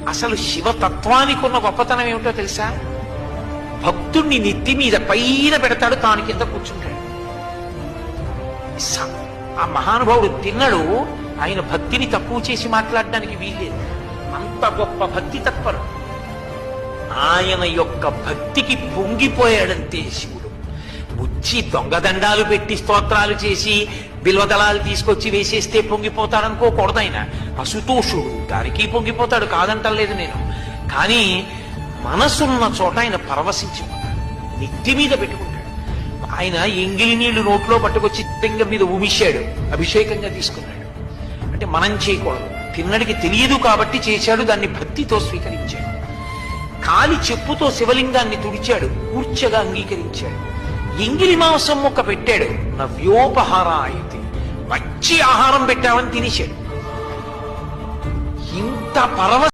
అసలు శివతత్వానికి ఉన్న గొప్పతనం ఏమిటో తెలుసా? భక్తుణ్ణి నెత్తి మీద పైన పెడతాడు, తాను కింద కూర్చుంటాడు. ఆ మహానుభావుడు తిన్నడు. ఆయన భక్తిని తక్కువ చేసి మాట్లాడడానికి వీల్లేదు. అంత గొప్ప భక్తి తత్పరు. ఆయన యొక్క భక్తికి పొంగిపోయాడంతే శివుడు. వచ్చి దొంగదండాలు పెట్టి స్తోత్రాలు చేసి బిల్వదళాలు తీసుకొచ్చి వేసేస్తే పొంగిపోతాడనుకోకూడదు. ఆయన అసుతోషుడు, దానికి పొంగిపోతాడు, కాదంటలేదు నేను. కానీ మనసున్న చోట ఆయన పరవశించిపోతాడు, నెత్తి మీద పెట్టుకుంటాడు. ఆయన ఎంగిలి నీళ్లు నోట్లో పట్టుకొచ్చి లింగం మీద ఉమిశాడు, అభిషేకంగా తీసుకున్నాడు. అంటే మనం చేయకూడదు, తిన్నడికి తెలియదు కాబట్టి చేశాడు, దాన్ని భక్తితో స్వీకరించాడు. కాలి చెప్పుతో శివలింగాన్ని తుడిచాడు, కూర్చగా అంగీకరించాడు. ఎంగిలి మాంసం మొక్క పెట్టాడు, నవ్యోపహారాయతి, మంచి ఆహారం పెట్టామని తినేశాడు. ఇంత